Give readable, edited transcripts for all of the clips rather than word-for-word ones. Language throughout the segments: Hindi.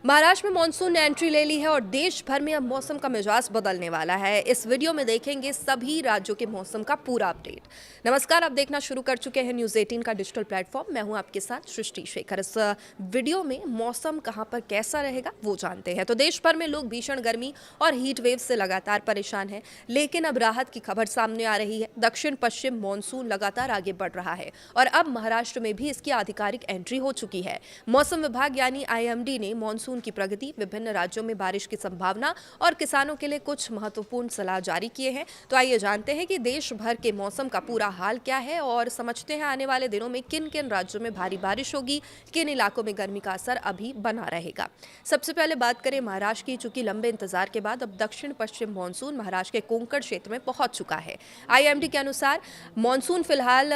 महाराष्ट्र में मानसून ने एंट्री ले ली है और देश भर में अब मौसम का मिजाज बदलने वाला है। इस वीडियो में देखेंगे सभी राज्यों के मौसम का पूरा अपडेट। नमस्कार, आप देखना शुरू कर चुके हैं न्यूज़ 18 का डिजिटल प्लेटफॉर्म। मैं हूं आपके साथ सृष्टि शेखर। इस वीडियो में मौसम कहां पर कैसा रहेगा वो जानते हैं। तो देश भर में लोग भीषण गर्मी और हीट वेव से लगातार परेशान हैं, लेकिन अब राहत की खबर सामने आ रही है। दक्षिण पश्चिम मानसून लगातार आगे बढ़ रहा है और अब महाराष्ट्र में भी इसकी आधिकारिक एंट्री हो चुकी है। मौसम विभाग यानी IMD ने मानसून की प्रगति, विभिन्न राज्यों में बारिश की संभावना और किसानों के लिए कुछ महत्वपूर्ण सलाह जारी किए हैं। तो आइए जानते हैं कि देश भर के मौसम का पूरा हाल क्या है और समझते हैं आने वाले दिनों में किन किन राज्यों में भारी बारिश होगी, किन इलाकों में गर्मी का असर अभी बना रहेगा। सबसे पहले बात करें महाराष्ट्र की। चूंकि लंबे इंतजार के बाद अब दक्षिण पश्चिम मानसून महाराष्ट्र के कोंकण क्षेत्र में पहुंच चुका है। IMD के अनुसार मानसून फिलहाल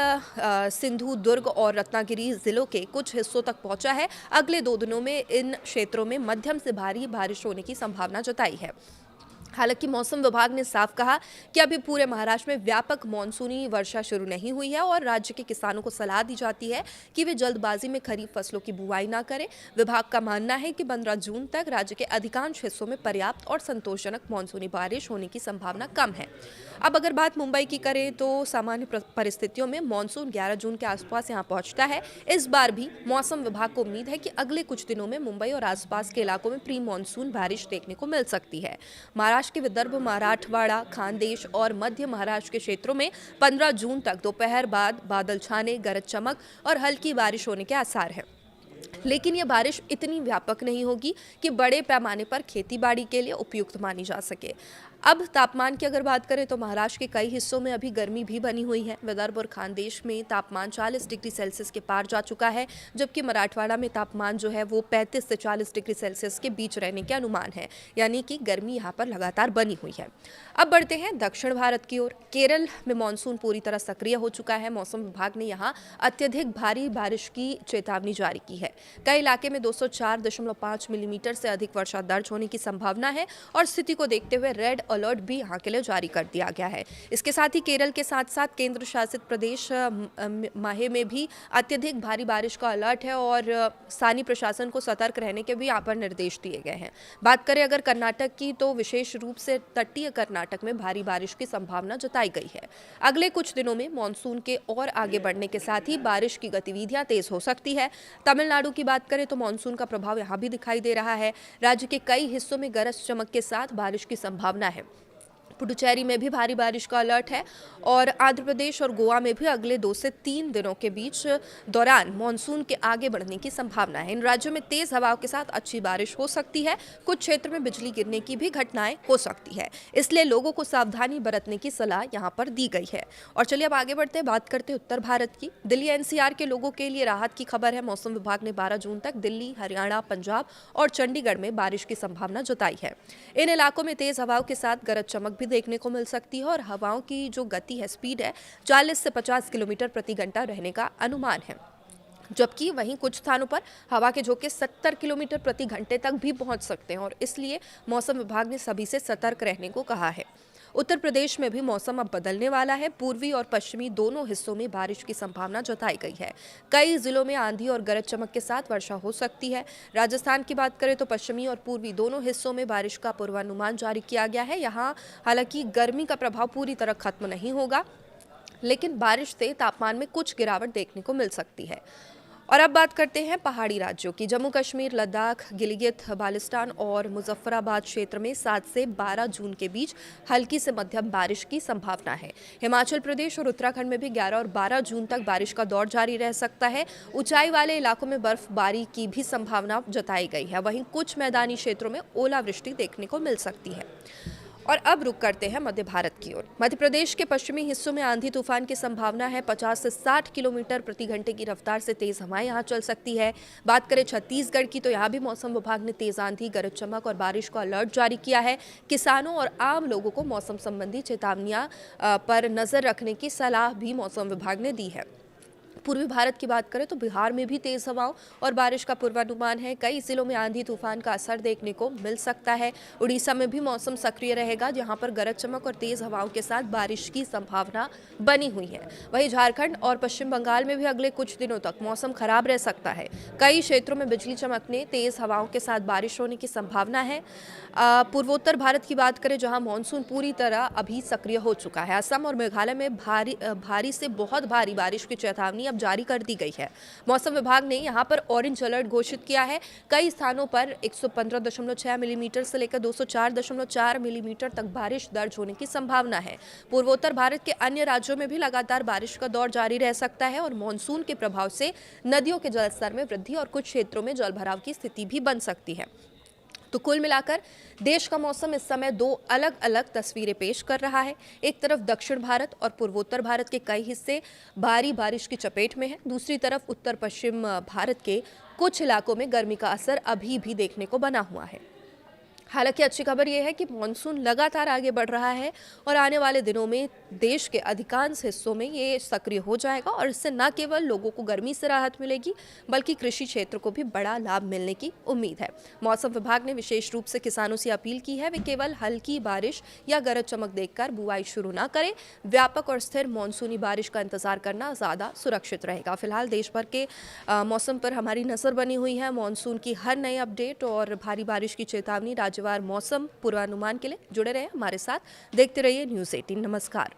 सिंधु, दुर्ग और रत्नागिरी जिलों के कुछ हिस्सों तक पहुंचा है। अगले 2 दिनों में इन क्षेत्रों में मध्यम से भारी बारिश होने की संभावना जताई है। हालांकि मौसम विभाग ने साफ कहा कि अभी पूरे महाराष्ट्र में व्यापक मानसूनी वर्षा शुरू नहीं हुई है और राज्य के किसानों को सलाह दी जाती है कि वे जल्दबाजी में खरीफ फसलों की बुआई ना करें। विभाग का मानना है कि 15 जून तक राज्य के अधिकांश हिस्सों में पर्याप्त और संतोषजनक मानसूनी बारिश होने की संभावना कम है। अब अगर बात मुंबई की करें तो सामान्य परिस्थितियों में मानसून 11 जून के आसपास यहां पहुंचता है। इस बार भी मौसम विभाग को उम्मीद है कि अगले कुछ दिनों में मुंबई और आसपास के इलाकों में प्री मानसून बारिश देखने को मिल सकती है। महाराष्ट्र के विदर्भ, मराठवाड़ा, खानदेश और मध्य महाराष्ट्र के क्षेत्रों में 15 जून तक दोपहर बाद बादल छाने, गरज चमक और हल्की बारिश होने के आसार हैं। लेकिन यह बारिश इतनी व्यापक नहीं होगी कि बड़े पैमाने पर खेतीबाड़ी के लिए उपयुक्त मानी जा सके। अब तापमान की अगर बात करें तो महाराष्ट्र के कई हिस्सों में अभी गर्मी भी बनी हुई है। विदर्भ और खानदेश में तापमान 40 डिग्री सेल्सियस के पार जा चुका है, जबकि मराठवाड़ा में तापमान जो है वो 35 से 40 डिग्री सेल्सियस के बीच रहने के अनुमान है, यानी कि गर्मी यहाँ पर लगातार बनी हुई है। अब बढ़ते हैं दक्षिण भारत की ओर। केरल में मानसून पूरी तरह सक्रिय हो चुका है। मौसम विभाग ने यहाँ अत्यधिक भारी बारिश की चेतावनी जारी की है। कई इलाके में 204.5 मिलीमीटर से अधिक वर्षा दर्ज होने की संभावना है और स्थिति को देखते हुए रेड अलर्ट भी यहाँ के लिए जारी कर दिया गया है। इसके साथ ही केरल के साथ साथ केंद्र शासित प्रदेश माहे में भी अत्यधिक भारी बारिश का अलर्ट है और स्थानीय प्रशासन को सतर्क रहने के भी यहाँ पर निर्देश दिए गए हैं। बात करें अगर कर्नाटक की तो विशेष रूप से तटीय कर्नाटक में भारी बारिश की संभावना जताई गई है। अगले कुछ दिनों में मानसून के और आगे बढ़ने के साथ ही बारिश की गतिविधियां तेज हो सकती है। तमिलनाडु की बात करें तो मानसून का प्रभाव यहाँ भी दिखाई दे रहा है। राज्य के कई हिस्सों में गरज चमक के साथ बारिश की संभावना है। पुडुचेरी में भी भारी बारिश का अलर्ट है और आंध्र प्रदेश और गोवा में भी अगले 2 से 3 दिनों के बीच दौरान मानसून के आगे बढ़ने की संभावना है। इन राज्यों में तेज हवाओं के साथ अच्छी बारिश हो सकती है। कुछ क्षेत्र में बिजली गिरने की भी घटनाएं हो सकती है, इसलिए लोगों को सावधानी बरतने की सलाह यहाँ पर दी गई है। और चलिए अब आगे बढ़ते हैं, बात करते हैं उत्तर भारत की। दिल्ली NCR के लोगों के लिए राहत की खबर है। मौसम विभाग ने 12 जून तक दिल्ली, हरियाणा, पंजाब और चंडीगढ़ में बारिश की संभावना जताई है। इन इलाकों में तेज हवाओं के साथ गरज चमक देखने को मिल सकती है और हवाओं की जो गति है, स्पीड है, 40 से 50 किलोमीटर प्रति घंटा रहने का अनुमान है। जबकि वहीं कुछ स्थानों पर हवा के झोंके 70 किलोमीटर प्रति घंटे तक भी पहुंच सकते हैं और इसलिए मौसम विभाग ने सभी से सतर्क रहने को कहा है। उत्तर प्रदेश में भी मौसम अब बदलने वाला है। पूर्वी और पश्चिमी दोनों हिस्सों में बारिश की संभावना जताई गई है। कई जिलों में आंधी और गरज चमक के साथ वर्षा हो सकती है। राजस्थान की बात करें तो पश्चिमी और पूर्वी दोनों हिस्सों में बारिश का पूर्वानुमान जारी किया गया है। यहाँ हालांकि गर्मी का प्रभाव पूरी तरह खत्म नहीं होगा, लेकिन बारिश से तापमान में कुछ गिरावट देखने को मिल सकती है। और अब बात करते हैं पहाड़ी राज्यों की। जम्मू कश्मीर, लद्दाख, गिलगित बाल्टिस्तान और मुजफ्फराबाद क्षेत्र में 7 से 12 जून के बीच हल्की से मध्यम बारिश की संभावना है। हिमाचल प्रदेश और उत्तराखंड में भी 11 और 12 जून तक बारिश का दौर जारी रह सकता है। ऊंचाई वाले इलाकों में बर्फबारी की भी संभावना जताई गई है। वहीं कुछ मैदानी क्षेत्रों में ओलावृष्टि देखने को मिल सकती है। और अब रुक करते हैं मध्य भारत की ओर। मध्य प्रदेश के पश्चिमी हिस्सों में आंधी तूफान की संभावना है। 50 से 60 किलोमीटर प्रति घंटे की रफ्तार से तेज हवाएं यहां चल सकती है। बात करें छत्तीसगढ़ की तो यहां भी मौसम विभाग ने तेज आंधी, गरज चमक और बारिश का अलर्ट जारी किया है। किसानों और आम लोगों को मौसम संबंधी चेतावनियां पर नजर रखने की सलाह भी मौसम विभाग ने दी है। पूर्वी भारत की बात करें तो बिहार में भी तेज हवाओं और बारिश का पूर्वानुमान है। कई जिलों में आंधी तूफान का असर देखने को मिल सकता है। उड़ीसा में भी मौसम सक्रिय रहेगा, जहां पर गरज चमक और तेज हवाओं के साथ बारिश की संभावना बनी हुई है। वहीं झारखंड और पश्चिम बंगाल में भी अगले कुछ दिनों तक मौसम खराब रह सकता है। कई क्षेत्रों में बिजली चमकने, तेज हवाओं के साथ बारिश होने की संभावना है। पूर्वोत्तर भारत की बात करें, जहां मानसून पूरी तरह अभी सक्रिय हो चुका है। असम और मेघालय में भारी से बहुत भारी बारिश की चेतावनी अब जारी कर दी गई है। मौसम विभाग ने यहां पर ऑरेंज अलर्ट घोषित किया है। कई स्थानों पर 115.6 मिलीमीटर से लेकर 204.4 मिलीमीटर तक बारिश दर्ज होने की संभावना है। पूर्वोत्तर भारत के अन्य राज्यों में भी लगातार बारिश का दौर जारी रह सकता है और मानसून के प्रभाव से नदियों के जलस्तर में वृद्धि और कुछ क्षेत्रों में जलभराव की स्थिति भी बन सकती है। तो कुल मिलाकर देश का मौसम इस समय दो अलग अलग तस्वीरें पेश कर रहा है। एक तरफ दक्षिण भारत और पूर्वोत्तर भारत के कई हिस्से भारी बारिश की चपेट में हैं। दूसरी तरफ उत्तर पश्चिम भारत के कुछ इलाकों में गर्मी का असर अभी भी देखने को बना हुआ है। हालांकि अच्छी खबर यह है कि मानसून लगातार आगे बढ़ रहा है और आने वाले दिनों में देश के अधिकांश हिस्सों में ये सक्रिय हो जाएगा और इससे न केवल लोगों को गर्मी से राहत मिलेगी, बल्कि कृषि क्षेत्र को भी बड़ा लाभ मिलने की उम्मीद है। मौसम विभाग ने विशेष रूप से किसानों से अपील की है वे केवल हल्की बारिश या गरज चमक देखकर बुआई शुरू न करें। व्यापक और स्थिर मानसूनी बारिश का इंतजार करना ज़्यादा सुरक्षित रहेगा। फिलहाल देश भर के मौसम पर हमारी नजर बनी हुई है। मानसून की हर नई अपडेट और भारी बारिश की चेतावनी, राज्यवार मौसम पूर्वानुमान के लिए जुड़े रहे हमारे साथ। देखते रहिए न्यूज़ 18। नमस्कार।